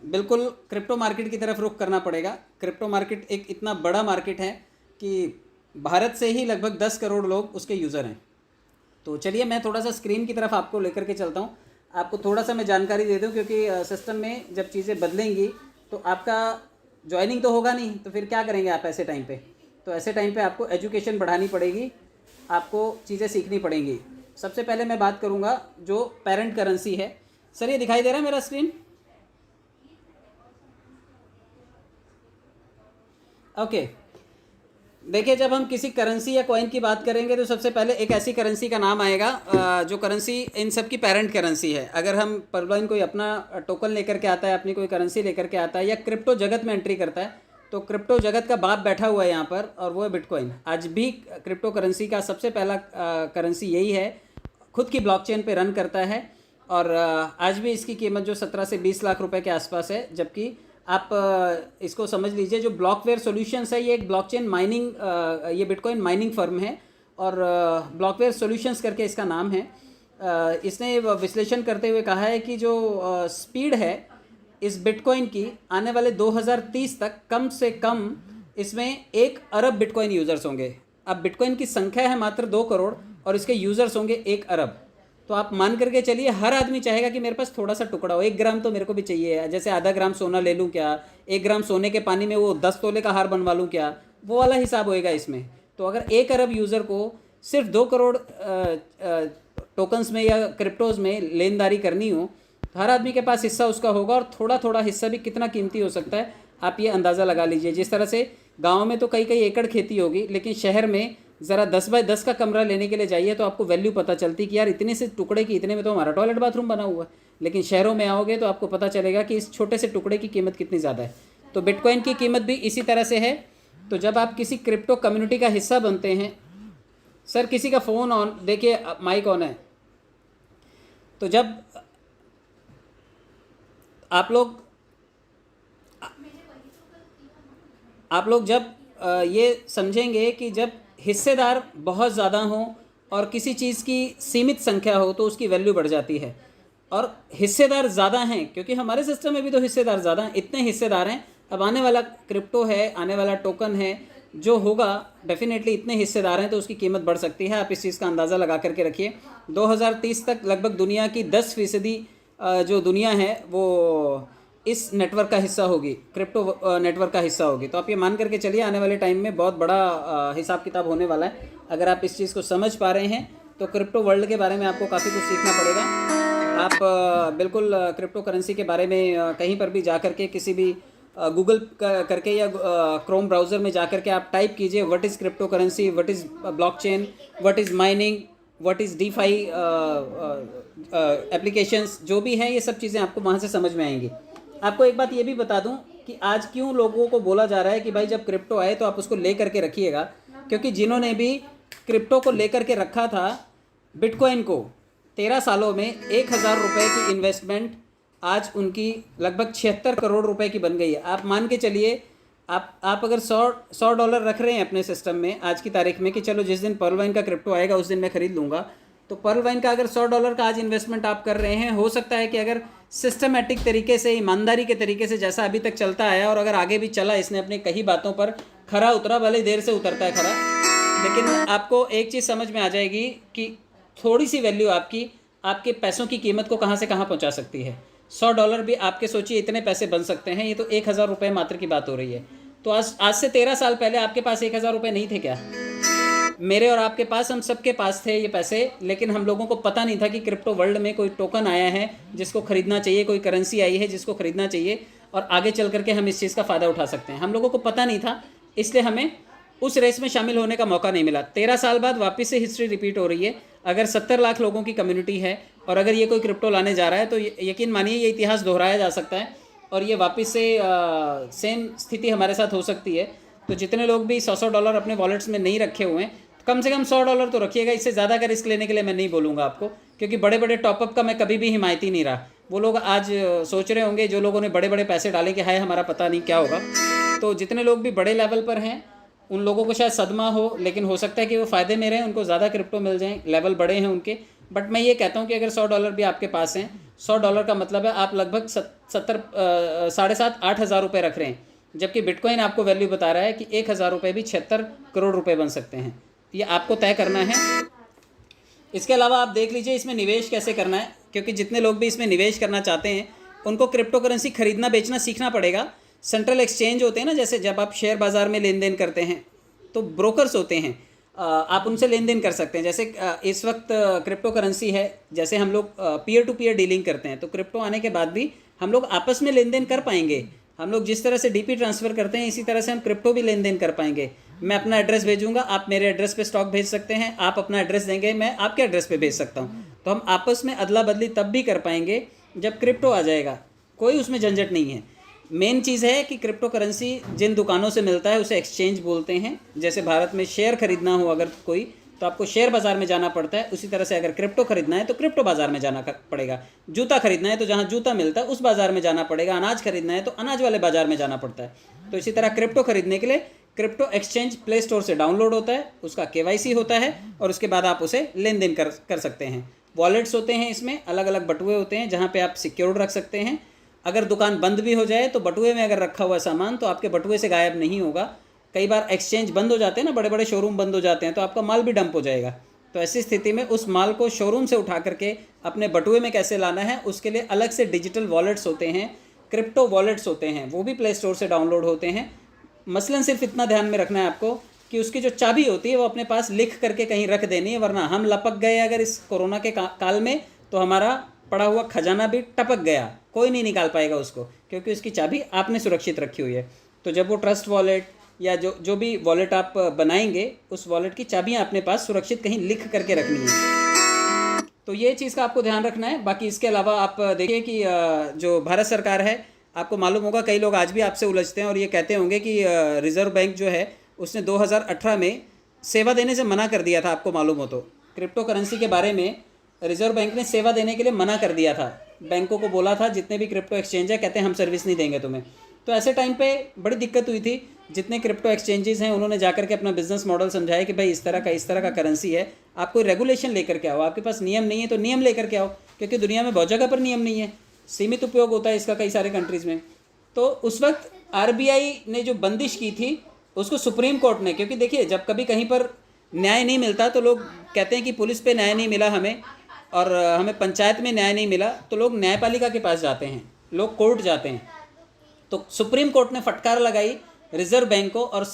बिल्कुल crypto market की तरफ रुख करना पड़ेगा। क्रिप्टो मार्केट एक इतना बड़ा मार्केट है कि भारत से ही लगभग 10 करोड़ लोग उसके यूज़र हैं। तो चलिए मैं थोड़ा सा स्क्रीन की तरफ आपको लेकर के चलता हूँ, आपको थोड़ा सा मैं जानकारी दे दूँ, क्योंकि सिस्टम में जब चीज़ें बदलेंगी तो आपका ज्वाइनिंग तो होगा नहीं, तो फिर क्या करेंगे आप ऐसे टाइम पे। तो ऐसे टाइम पे आपको एजुकेशन बढ़ानी पड़ेगी, आपको चीज़ें सीखनी पड़ेंगी। सबसे पहले मैं बात करूँगा जो पेरेंट करेंसी है। सर ये दिखाई दे रहा है मेरा स्क्रीन? ओके। देखिए, जब हम किसी करेंसी या कॉइन की बात करेंगे तो सबसे पहले एक ऐसी करेंसी का नाम आएगा जो करेंसी इन सब की पेरेंट करेंसी है। अगर हम परवाइन कोई अपना टोकन लेकर के आता है, अपनी कोई करेंसी लेकर के आता है या क्रिप्टो जगत में एंट्री करता है, तो क्रिप्टो जगत का बाप बैठा हुआ है यहाँ पर, और वो है बिटकॉइन। आज भी क्रिप्टो करेंसी का सबसे पहला करेंसी यही है, खुद की ब्लॉकचेन पे रन करता है। और आज भी इसकी कीमत जो 17 से 20 लाख रुपए के आसपास है। जबकि आप इसको समझ लीजिए, जो ब्लॉकवेयर सॉल्यूशंस है ये एक ब्लॉकचेन माइनिंग, ये बिटकॉइन माइनिंग फर्म है, और ब्लॉकवेयर सॉल्यूशंस करके इसका नाम है। इसने विश्लेषण करते हुए कहा है कि जो स्पीड है इस बिटकॉइन की, आने वाले 2030 तक कम से कम इसमें 1 अरब बिटकॉइन यूज़र्स होंगे। अब बिटकॉइन की संख्या है मात्र 2 करोड़ और इसके यूज़र्स होंगे 1 अरब। तो आप मान करके चलिए, हर आदमी चाहेगा कि मेरे पास थोड़ा सा टुकड़ा हो, 1 ग्राम तो मेरे को भी चाहिए। जैसे आधा ग्राम सोना ले लूँ क्या, 1 ग्राम सोने के पानी में वो 10 तोले का हार बनवा लूँ क्या, वो वाला हिसाब होएगा इसमें। तो अगर 1 अरब यूज़र को सिर्फ 2 करोड़ टोकन्स में या क्रिप्टोज़ में लेनदारी करनी हो, तो हर आदमी के पास हिस्सा उसका होगा, और थोड़ा थोड़ा हिस्सा भी कितना कीमती हो सकता है आप ये अंदाज़ा लगा लीजिए। जिस तरह से गाँव में तो कई कई एकड़ खेती होगी, लेकिन शहर में ज़रा 10 बाय 10 का कमरा लेने के लिए जाइए तो आपको वैल्यू पता चलती कि यार इतने से टुकड़े की, इतने में तो हमारा टॉयलेट बाथरूम बना हुआ है। लेकिन शहरों में आओगे तो आपको पता चलेगा कि इस छोटे से टुकड़े की कीमत कितनी ज़्यादा है। तो बिटकॉइन की कीमत भी इसी तरह से है। तो जब आप किसी क्रिप्टो कम्युनिटी का हिस्सा बनते हैं, सर किसी का फ़ोन ऑन, देखिए माइक ऑन है। तो जब आप लोग जब ये समझेंगे कि जब हिस्सेदार बहुत ज़्यादा हों और किसी चीज़ की सीमित संख्या हो तो उसकी वैल्यू बढ़ जाती है। और हिस्सेदार ज़्यादा हैं, क्योंकि हमारे सिस्टम में भी तो हिस्सेदार ज़्यादा हैं, इतने हिस्सेदार हैं। अब आने वाला क्रिप्टो है, आने वाला टोकन है जो होगा, डेफिनेटली इतने हिस्सेदार हैं तो उसकी कीमत बढ़ सकती है। आप इस चीज़ का अंदाज़ा लगा करके रखिए। 2030 तक लगभग दुनिया की 10% जो दुनिया है वो इस नेटवर्क का हिस्सा होगी, क्रिप्टो नेटवर्क का हिस्सा होगी। तो आप ये मान करके चलिए, आने वाले टाइम में बहुत बड़ा हिसाब किताब होने वाला है। अगर आप इस चीज़ को समझ पा रहे हैं तो क्रिप्टो वर्ल्ड के बारे में आपको काफ़ी कुछ सीखना पड़ेगा। आप बिल्कुल क्रिप्टो करेंसी के बारे में कहीं पर भी जा कर के, किसी भी गूगल करके या क्रोम ब्राउज़र में जा कर के आप टाइप कीजिए what is crypto currency, what is blockchain, what is mining, what is DeFi applications, जो भी हैं ये सब चीज़ें आपको वहाँ से समझ में आएंगी। आपको एक बात ये भी बता दूं कि आज क्यों लोगों को बोला जा रहा है कि भाई जब क्रिप्टो आए तो आप उसको ले करके रखिएगा, क्योंकि जिन्होंने भी क्रिप्टो को लेकर के रखा था, बिटकॉइन को, 13 सालों में 1,000 रुपये की इन्वेस्टमेंट आज उनकी लगभग 76 करोड़ रुपए की बन गई है। आप मान के चलिए, आप अगर 100 डॉलर रख रहे हैं अपने सिस्टम में आज की तारीख में कि चलो जिस दिन पर्ल वाइन का क्रिप्टो आएगा उस दिन मैं ख़रीद लूँगा, तो पर्ल वाइन का अगर 100 डॉलर का आज इन्वेस्टमेंट आप कर रहे हैं, हो सकता है कि अगर सिस्टमेटिक तरीके से, ईमानदारी के तरीके से जैसा अभी तक चलता आया, और अगर आगे भी चला, इसने अपनी कई बातों पर खरा उतरा, भले देर से उतरता है खरा, लेकिन आपको एक चीज़ समझ में आ जाएगी कि थोड़ी सी वैल्यू आपके पैसों की कीमत को कहाँ से कहाँ पहुँचा सकती है। 100 डॉलर भी आपके सोचिए इतने पैसे बन सकते हैं। ये तो 1,000 रुपये मात्र की बात हो रही है। तो आज से 13 साल पहले आपके पास 1,000 रुपये नहीं थे क्या? मेरे और आपके पास, हम सबके पास थे ये पैसे, लेकिन हम लोगों को पता नहीं था कि क्रिप्टो वर्ल्ड में कोई टोकन आया है जिसको खरीदना चाहिए, कोई करेंसी आई है जिसको खरीदना चाहिए, और आगे चल करके हम इस चीज़ का फ़ायदा उठा सकते हैं। हम लोगों को पता नहीं था, इसलिए हमें उस रेस में शामिल होने का मौका नहीं मिला। 13 साल बाद वापस से हिस्ट्री रिपीट हो रही है। अगर 70 लाख लोगों की कम्युनिटी है और अगर ये कोई क्रिप्टो लाने जा रहा है तो यकीन मानिए ये इतिहास दोहराया जा सकता है और ये वापस से सेम स्थिति हमारे साथ हो सकती है। तो जितने लोग भी 100 डॉलर अपने वॉलेट्स में नहीं रखे हुए हैं, कम से कम 100 डॉलर तो रखिएगा। इससे ज़्यादा का रिस्क लेने के लिए मैं नहीं बोलूँगा आपको, क्योंकि बड़े बड़े टॉपअप का मैं कभी भी हिमायती नहीं रहा। वो लोग आज सोच रहे होंगे, जो लोगों ने बड़े बड़े पैसे डाले कि हाय हमारा पता नहीं क्या होगा। तो जितने लोग भी बड़े लेवल पर हैं उन लोगों को शायद सदमा हो, लेकिन हो सकता है कि वो फ़ायदे में रहें, उनको ज़्यादा क्रिप्टो मिल जाएँ, लेवल बड़े हैं उनके। बट मैं ये कहता हूँ कि अगर $100 भी आपके पास हैं, $100 का मतलब है आप लगभग 7.5-8 हज़ार रुपये रख रहे हैं, जबकि बिटकॉइन आपको वैल्यू बता रहा है कि 1,000 रुपये भी 76 करोड़ रुपए बन सकते हैं। ये आपको तय करना है। इसके अलावा आप देख लीजिए इसमें निवेश कैसे करना है, क्योंकि जितने लोग भी इसमें निवेश करना चाहते हैं उनको क्रिप्टो करेंसी खरीदना बेचना सीखना पड़ेगा। सेंट्रल एक्सचेंज होते हैं ना, जैसे जब आप शेयर बाज़ार में लेन देन करते हैं तो ब्रोकर्स होते हैं, आप उनसे लेन देन कर सकते हैं। जैसे इस वक्त क्रिप्टो करेंसी है, जैसे हम लोग पीयर टू पीयर डीलिंग करते हैं, तो क्रिप्टो आने के बाद भी हम लोग आपस में लेन देन कर पाएंगे। हम लोग जिस तरह से डीपी ट्रांसफ़र करते हैं इसी तरह से हम क्रिप्टो भी लेन देन कर पाएंगे। मैं अपना एड्रेस भेजूंगा, आप मेरे एड्रेस पे स्टॉक भेज सकते हैं, आप अपना एड्रेस देंगे, मैं आपके एड्रेस पे भेज सकता हूँ। तो हम आपस में अदला बदली तब भी कर पाएंगे जब क्रिप्टो आ जाएगा, कोई उसमें झंझट नहीं है। मेन चीज़ है कि क्रिप्टो करेंसी जिन दुकानों से मिलता है उसे एक्सचेंज बोलते हैं। जैसे भारत में शेयर खरीदना हो अगर कोई, तो आपको शेयर बाज़ार में जाना पड़ता है, उसी तरह से अगर क्रिप्टो खरीदना है तो क्रिप्टो बाज़ार में जाना पड़ेगा। जूता खरीदना है तो जहाँ जूता मिलता है उस बाज़ार में जाना पड़ेगा। अनाज खरीदना है तो अनाज वाले बाज़ार में जाना पड़ता है। तो इसी तरह क्रिप्टो खरीदने के लिए क्रिप्टो एक्सचेंज प्ले स्टोर से डाउनलोड होता है, उसका KYC होता है और उसके बाद आप उसे लेन देन कर सकते हैं। वॉलेट्स होते हैं, इसमें अलग अलग बटुए होते हैं जहाँ पे आप सिक्योर्ड रख सकते हैं। अगर दुकान बंद भी हो जाए तो बटुए में अगर रखा हुआ सामान तो आपके बटुए से गायब नहीं होगा। कई बार एक्सचेंज बंद हो जाते हैं ना, बड़े बड़े शोरूम बंद हो जाते हैं, तो आपका माल भी डंप हो जाएगा। तो ऐसी स्थिति में उस माल को शोरूम से उठा करके अपने बटुए में कैसे लाना है, उसके लिए अलग से डिजिटल वॉलेट्स होते हैं, क्रिप्टो वॉलेट्स होते हैं, वो भी प्ले स्टोर से डाउनलोड होते हैं। मसलन सिर्फ इतना ध्यान में रखना है आपको कि उसकी जो चाबी होती है वो अपने पास लिख करके कहीं रख देनी है, वरना हम लपक गए अगर इस कोरोना के काल में तो हमारा पड़ा हुआ खजाना भी टपक गया, कोई नहीं निकाल पाएगा उसको, क्योंकि उसकी चाबी आपने सुरक्षित रखी हुई है। तो जब वो ट्रस्ट वॉलेट या जो भी वॉलेट आप बनाएंगे उस वॉलेट की चाबियाँ अपने पास सुरक्षित कहीं लिख करके रखनी है। तो ये चीज़ का आपको ध्यान रखना है। बाकी इसके अलावा आप देखिए कि जो भारत सरकार है, आपको मालूम होगा कई लोग आज भी आपसे उलझते हैं और ये कहते होंगे कि रिज़र्व बैंक जो है उसने 2018 में सेवा देने से मना कर दिया था। आपको मालूम हो तो क्रिप्टो करेंसी के बारे में रिज़र्व बैंक ने सेवा देने के लिए मना कर दिया था। बैंकों को बोला था जितने भी क्रिप्टो एक्सचेंज है, कहते हैं हम सर्विस नहीं देंगे तुम्हें। तो ऐसे टाइम पे बड़ी दिक्कत हुई थी। जितने क्रिप्टो एक्सचेंजेस हैं उन्होंने जाकर के अपना बिजनेस मॉडल समझाया कि भाई इस तरह का करेंसी है, आप कोई रेगुलेशन लेकर के आओ, आपके पास नियम नहीं है तो नियम लेकर के आओ, क्योंकि दुनिया में बहुत जगह पर नियम नहीं है, सीमित उपयोग होता है इसका कई सारे कंट्रीज़ में। तो उस वक्त RBI ने जो बंदिश की थी उसको सुप्रीम कोर्ट ने, क्योंकि देखिए जब कभी कहीं पर न्याय नहीं मिलता तो लोग कहते हैं कि पुलिस पे न्याय नहीं मिला हमें और हमें पंचायत में न्याय नहीं मिला, तो लोग न्यायपालिका के पास जाते हैं, लोग कोर्ट जाते हैं। तो सुप्रीम कोर्ट ने फटकार लगाई रिजर्व बैंक को और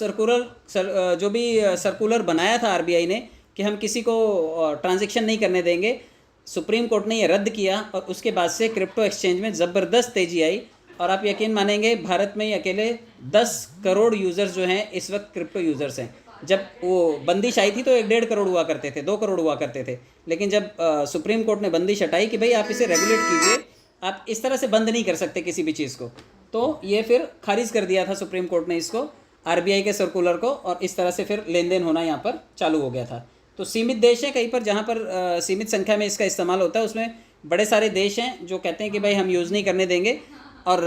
जो भी सर्कुलर बनाया था RBI ने कि हम किसी को ट्रांजैक्शन नहीं करने देंगे, सुप्रीम कोर्ट ने ये रद्द किया और उसके बाद से क्रिप्टो एक्सचेंज में ज़बरदस्त तेज़ी आई। और आप यकीन मानेंगे भारत में ही अकेले 10 करोड़ यूज़र्स जो हैं इस वक्त क्रिप्टो यूज़र्स हैं। जब वो बंदिश आई थी तो 1-1.5 करोड़ हुआ करते थे, 2 करोड़ हुआ करते थे, लेकिन जब सुप्रीम कोर्ट ने बंदिश हटाई कि भाई आप इसे रेगुलेट कीजिए, आप इस तरह से बंद नहीं कर सकते किसी भी चीज़ को, तो ये फिर खारिज कर दिया था सुप्रीम कोर्ट ने इसको, RBI के सर्कुलर को, और इस तरह से फिर लेन देन होना यहाँ पर चालू हो गया था। तो सीमित देश हैं कहीं पर जहाँ पर सीमित संख्या में इसका इस्तेमाल होता है, उसमें बड़े सारे देश हैं जो कहते हैं कि भाई हम यूज़ नहीं करने देंगे। और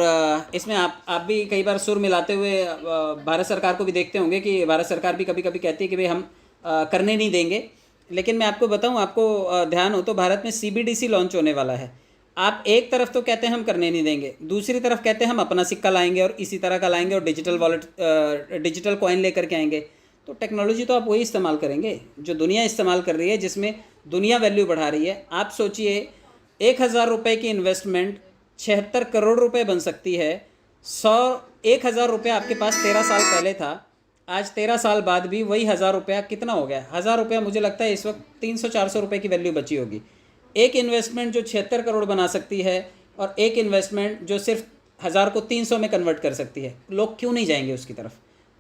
इसमें आप भी कई बार सुर मिलाते हुए भारत सरकार को भी देखते होंगे कि भारत सरकार भी कभी कभी कहती है कि भाई हम करने नहीं देंगे। लेकिन मैं आपको बताऊं, आपको ध्यान हो तो भारत में CBDC लॉन्च होने वाला है। आप एक तरफ तो कहते हैं हम करने नहीं देंगे, दूसरी तरफ कहते हैं हम अपना सिक्का लाएंगे और इसी तरह का लाएंगे और डिजिटल वॉलेट डिजिटल कॉइन लेकर के आएंगे। तो टेक्नोलॉजी तो आप वही इस्तेमाल करेंगे जो दुनिया इस्तेमाल कर रही है, जिसमें दुनिया वैल्यू बढ़ा रही है। आप सोचिए 1,000 रुपये की इन्वेस्टमेंट 76 करोड़ रुपए बन सकती है। 1,000 रुपया आपके पास 13 साल पहले था, आज 13 साल बाद भी वही 1,000 रुपया कितना हो गया? 1,000 रुपया मुझे लगता है इस वक्त 300-400 रुपये की वैल्यू बची होगी। एक इन्वेस्टमेंट जो 76 करोड़ बना सकती है और एक इन्वेस्टमेंट जो सिर्फ 1,000 को 300 में कन्वर्ट कर सकती है, लोग क्यों नहीं जाएंगे उसकी तरफ?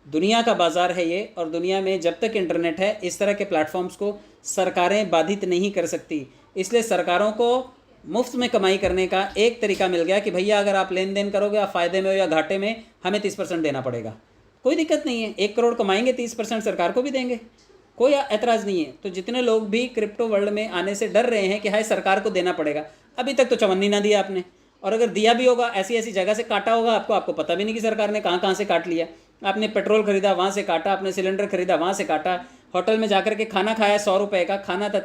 दुनिया का बाज़ार है ये, और दुनिया में जब तक इंटरनेट है इस तरह के प्लेटफॉर्म्स को सरकारें बाधित नहीं कर सकती। इसलिए सरकारों को मुफ्त में कमाई करने का एक तरीका मिल गया कि भैया अगर आप लेन देन करोगे, आप फ़ायदे में हो या घाटे में, हमें 30% देना पड़ेगा। कोई दिक्कत नहीं है, 1 करोड़ कमाएंगे 30% सरकार को भी देंगे, कोई एतराज़ नहीं है। तो जितने लोग भी क्रिप्टो वर्ल्ड में आने से डर रहे हैं कि हाय सरकार को देना पड़ेगा, अभी तक तो चवन्नी ना दिया आपने, और अगर दिया भी होगा ऐसी ऐसी जगह से काटा होगा आपको पता भी नहीं कि सरकार ने कहाँ कहाँ से काट लिया। आपने पेट्रोल खरीदा वहाँ से काटा, आपने सिलेंडर खरीदा वहाँ से काटा, होटल में जाकर के खाना खाया 100 रुपये का खाना था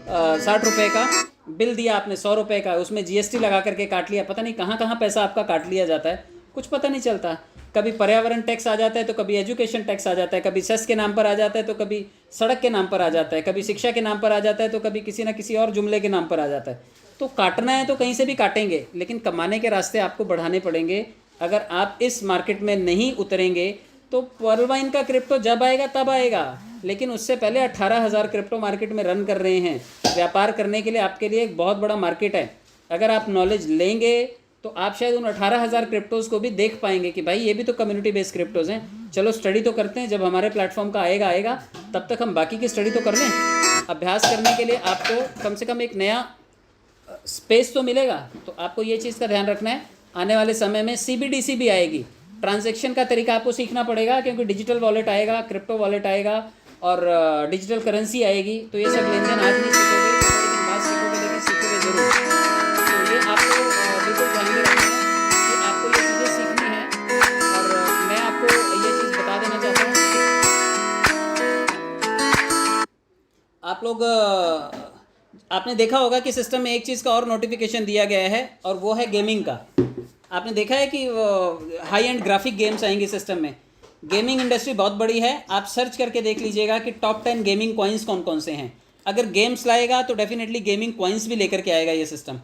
60 रुपये का बिल दिया आपने, 100 रुपये का, उसमें जीएसटी लगा करके काट लिया, पता नहीं कहाँ कहाँ पैसा आपका काट लिया जाता है, कुछ पता नहीं चलता। कभी पर्यावरण टैक्स आ जाता है, तो कभी एजुकेशन टैक्स आ जाता है, कभी सेस के नाम पर आ जाता है, तो कभी सड़क के नाम पर आ जाता है, कभी शिक्षा के नाम पर आ जाता है, तो कभी किसी ना किसी और जुमले के नाम पर आ जाता है। तो काटना है तो कहीं से भी काटेंगे, लेकिन कमाने के रास्ते आपको बढ़ाने पड़ेंगे। अगर आप इस मार्केट में नहीं उतरेंगे तो पर्ल वाइन का क्रिप्टो जब आएगा तब आएगा, लेकिन उससे पहले 18,000 क्रिप्टो मार्केट में रन कर रहे हैं। व्यापार करने के लिए आपके लिए एक बहुत बड़ा मार्केट है। अगर आप नॉलेज लेंगे तो आप शायद उन 18,000 क्रिप्टोज़ को भी देख पाएंगे कि भाई ये भी तो कम्युनिटी बेस्ड क्रिप्टोज़ हैं, चलो स्टडी तो करते हैं, जब हमारे प्लेटफॉर्म का आएगा तब तक हम बाकी की स्टडी तो कर लें। अभ्यास करने के लिए आपको कम से कम एक नया स्पेस तो मिलेगा। तो आपको ये चीज़ का ध्यान रखना है। आने वाले समय में सीबीडीसी भी आएगी, ट्रांजैक्शन का तरीका आपको सीखना पड़ेगा, क्योंकि डिजिटल वॉलेट आएगा, क्रिप्टो वॉलेट आएगा और डिजिटल करेंसी आएगी। तो ये सब लेन देन आज नहीं सीखोगे तो थोड़े दिन बाद सीखोगे, लेकिन सीखोगे ज़रूर। तो ये आपको बिल्कुल ध्यान में रखना है कि आपको ये चीज़ें सीखनी है। और मैं आपको ये चीज़ बता देना चाहता हूँ, आप लोग आपने देखा होगा कि सिस्टम में एक चीज़ का और नोटिफिकेशन दिया गया है, और वो है गेमिंग का। आपने देखा है कि हाई एंड ग्राफिक गेम्स आएंगे सिस्टम में। गेमिंग इंडस्ट्री बहुत बड़ी है, आप सर्च करके देख लीजिएगा कि टॉप 10 गेमिंग कॉइन्स कौन कौन से हैं। अगर गेम्स लाएगा तो डेफिनेटली गेमिंग कॉइन्स भी लेकर के आएगा ये सिस्टम,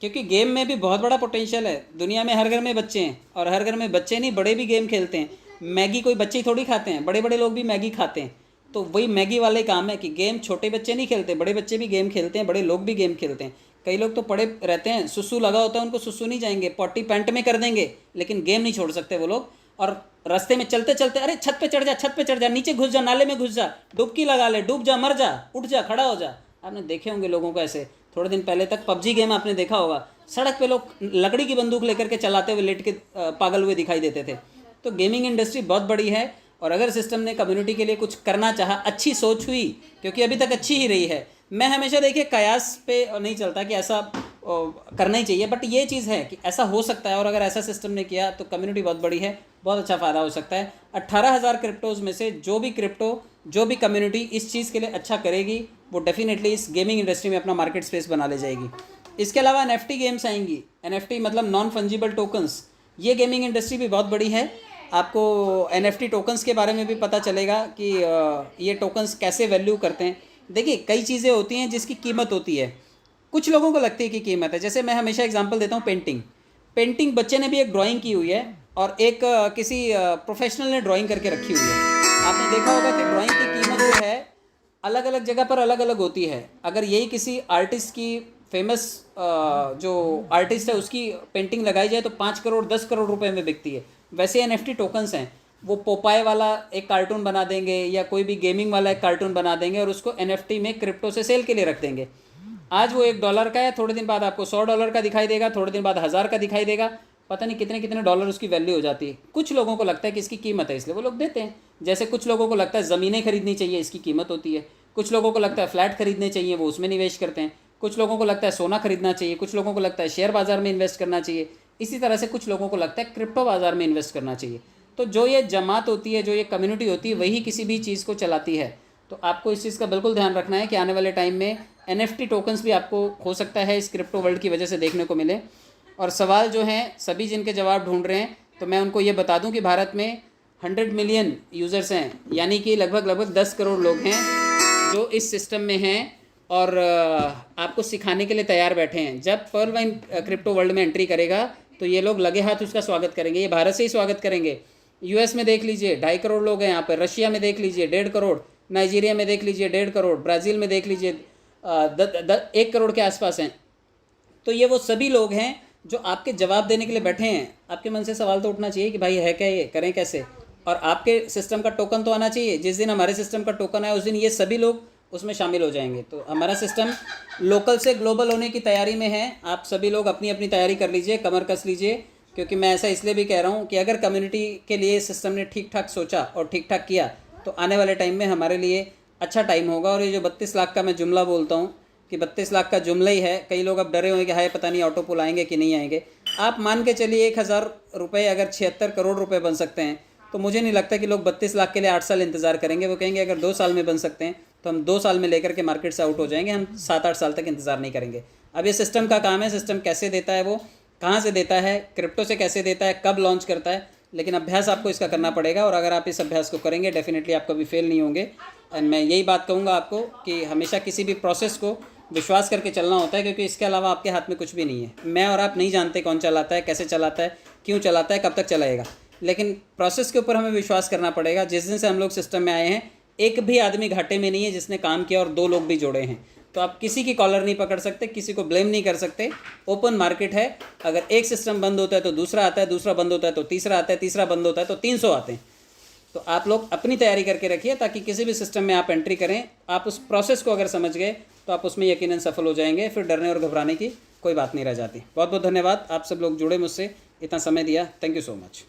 क्योंकि गेम में भी बहुत बड़ा पोटेंशियल है। दुनिया में हर घर में बच्चे हैं, और हर घर में बच्चे नहीं बड़े भी गेम खेलते हैं। मैगी कोई बच्चे ही थोड़ी खाते हैं, बड़े बड़े लोग भी मैगी खाते हैं। तो वही मैगी वाले काम है कि गेम छोटे बच्चे नहीं खेलते, बड़े बच्चे भी गेम खेलते हैं, बड़े लोग भी गेम खेलते हैं। कई लोग तो पड़े रहते हैं, सुसु लगा होता है उनको, सुसु नहीं जाएंगे, पॉटी पैंट में कर देंगे, लेकिन गेम नहीं छोड़ सकते वो लोग। और रास्ते में चलते चलते अरे छत पे चढ़ जा, छत पे चढ़ जा, नीचे घुस जा, नाले में घुस जा, डुबकी लगा ले, डूब जा, मर जा, उठ जा, खड़ा हो जा। आपने देखे होंगे लोगों को ऐसे। थोड़े दिन पहले तक पबजी गेम आपने देखा होगा, सड़क पे लोग लकड़ी की बंदूक लेकर के चलाते हुए लेट के पागल हुए दिखाई देते थे। तो गेमिंग इंडस्ट्री बहुत बड़ी है, और अगर सिस्टम ने कम्युनिटी के लिए कुछ करना चाहा, अच्छी सोच हुई, क्योंकि अभी तक अच्छी ही रही है। मैं हमेशा देखिए कयास पे नहीं चलता कि ऐसा करना ही चाहिए, बट ये चीज़ है कि ऐसा हो सकता है, और अगर ऐसा सिस्टम ने किया तो कम्युनिटी बहुत बड़ी है, बहुत अच्छा फ़ायदा हो सकता है। 18,000 क्रिप्टोज़ में से जो भी क्रिप्टो, जो भी कम्युनिटी इस चीज़ के लिए अच्छा करेगी, वो डेफिनेटली इस गेमिंग इंडस्ट्री में अपना मार्केट स्पेस बना ले जाएगी। इसके अलावा NFT गेम्स आएंगी। NFT मतलब नॉन फंजिबल टोकन्स। ये गेमिंग इंडस्ट्री भी बहुत बड़ी है। आपको NFT टोकन्स के बारे में भी पता चलेगा कि ये टोकन्स कैसे वैल्यू करते हैं। देखिए कई चीज़ें होती हैं जिसकी कीमत होती है, कुछ लोगों को लगती है कि कीमत है। जैसे मैं हमेशा एग्जांपल देता हूँ, पेंटिंग बच्चे ने भी एक ड्राइंग की हुई है, और एक किसी प्रोफेशनल ने ड्राइंग करके रखी हुई है। आपने देखा होगा कि ड्राइंग की कीमत जो है अलग अलग जगह पर अलग अलग होती है। अगर यही किसी आर्टिस्ट की, फेमस जो आर्टिस्ट है, उसकी पेंटिंग लगाई जाए तो 5 करोड़ 10 करोड़ रुपए में बिकती है। वैसे NFT टोकन्स हैं, वो पोपाए वाला एक कार्टून बना देंगे, या कोई भी गेमिंग वाला एक कार्टून बना देंगे, और उसको NFT में क्रिप्टो से सेल के लिए रख देंगे। आज वो $1 का है, थोड़े दिन बाद आपको $100 का दिखाई देगा, थोड़े दिन बाद 1000 का दिखाई देगा, पता नहीं कितने कितने डॉलर उसकी वैल्यू हो जाती है। कुछ लोगों को लगता है कि इसकी कीमत है, इसलिए वो लोग देते हैं। जैसे कुछ लोगों को लगता है ज़मीनें खरीदनी चाहिए, इसकी कीमत होती है। कुछ लोगों को लगता है फ्लैट खरीदने चाहिए, वो उसमें निवेश करते हैं। कुछ लोगों को लगता है सोना खरीदना चाहिए, कुछ लोगों को लगता है शेयर बाज़ार में इन्वेस्ट करना चाहिए। इसी तरह से कुछ लोगों को लगता है क्रिप्टो बाज़ार में इन्वेस्ट करना चाहिए। तो जो ये जमात होती है, जो ये कम्युनिटी होती है, वही किसी भी चीज़ को चलाती है। तो आपको इस चीज़ का बिल्कुल ध्यान रखना है कि आने वाले टाइम में NFT टोकन्स भी आपको हो सकता है इस क्रिप्टो वर्ल्ड की वजह से देखने को मिले। और सवाल जो हैं सभी जिनके जवाब ढूंढ रहे हैं, तो मैं उनको ये बता दूं कि भारत में 100 मिलियन यूज़र्स हैं, यानी कि लगभग 10 करोड़ लोग हैं जो इस सिस्टम में हैं और आपको सिखाने के लिए तैयार बैठे हैं। जब पर्ल वाइन क्रिप्टो वर्ल्ड में एंट्री करेगा तो ये लोग लगे हाथ उसका स्वागत करेंगे। ये भारत से ही स्वागत करेंगे। US में देख लीजिए 2.5 करोड़ लोग हैं यहाँ पर, रशिया में देख लीजिए 1.5 करोड़, नाइजीरिया में देख लीजिए 1.5 करोड़, ब्राज़ील में देख लीजिए 1 करोड़ के आसपास हैं। तो ये वो सभी लोग हैं जो आपके जवाब देने के लिए बैठे हैं। आपके मन से सवाल तो उठना चाहिए कि भाई है क्या, ये करें कैसे, और आपके सिस्टम का टोकन तो आना चाहिए। जिस दिन हमारे सिस्टम का टोकन आए उस दिन ये सभी लोग उसमें शामिल हो जाएंगे। तो हमारा सिस्टम लोकल से ग्लोबल होने की तैयारी में है। आप सभी लोग अपनी अपनी तैयारी कर लीजिए, कमर कस लीजिए, क्योंकि मैं ऐसा इसलिए भी कह रहा हूँ कि अगर कम्युनिटी के लिए सिस्टम ने ठीक ठाक सोचा और ठीक ठाक किया तो आने वाले टाइम में हमारे लिए अच्छा टाइम होगा। और ये जो 32 लाख का मैं जुमला बोलता हूँ कि 32 लाख का जुमला ही है, कई लोग अब डरे हुए कि हाय पता नहीं ऑटो पुल आएंगे कि नहीं आएंगे। आप मान के चलिए 1000 रुपये अगर 76 करोड़ रुपए बन सकते हैं तो मुझे नहीं लगता कि लोग 32 लाख के लिए 8 साल इंतज़ार करेंगे। वो कहेंगे अगर 2 साल में बन सकते हैं तो हम 2 साल में लेकर के मार्केट से आउट हो जाएंगे, हम 7-8 साल तक इंतज़ार नहीं करेंगे। अब ये सिस्टम का काम है, सिस्टम कैसे देता है, वो कहाँ से देता है, क्रिप्टो से कैसे देता है, कब लॉन्च करता है, लेकिन अभ्यास आपको इसका करना पड़ेगा। और अगर आप इस अभ्यास को करेंगे डेफिनेटली आप कभी फेल नहीं होंगे। एंड मैं यही बात कहूँगा आपको कि हमेशा किसी भी प्रोसेस को विश्वास करके चलना होता है, क्योंकि इसके अलावा आपके हाथ में कुछ भी नहीं है। मैं और आप नहीं जानते कौन चलाता है, कैसे चलाता है, क्यों चलाता है, कब तक चलाएगा, लेकिन प्रोसेस के ऊपर हमें विश्वास करना पड़ेगा। जिस दिन से हम लोग सिस्टम में आए हैं, एक भी आदमी घाटे में नहीं है जिसने काम किया और 2 लोग भी जोड़े हैं। तो आप किसी की कॉलर नहीं पकड़ सकते, किसी को ब्लेम नहीं कर सकते। ओपन मार्केट है, अगर एक सिस्टम बंद होता है तो दूसरा आता है, दूसरा बंद होता है तो तीसरा आता है, तीसरा बंद होता है तो 300 आते हैं। तो आप लोग अपनी तैयारी करके रखिए ताकि किसी भी सिस्टम में आप एंट्री करें, आप उस प्रोसेस को अगर समझ गए तो आप उसमें यकीनन सफल हो जाएंगे। फिर डरने और घबराने की कोई बात नहीं रह जाती। बहुत बहुत धन्यवाद, आप सब लोग जुड़े मुझसे, इतना समय दिया, थैंक यू सो मच।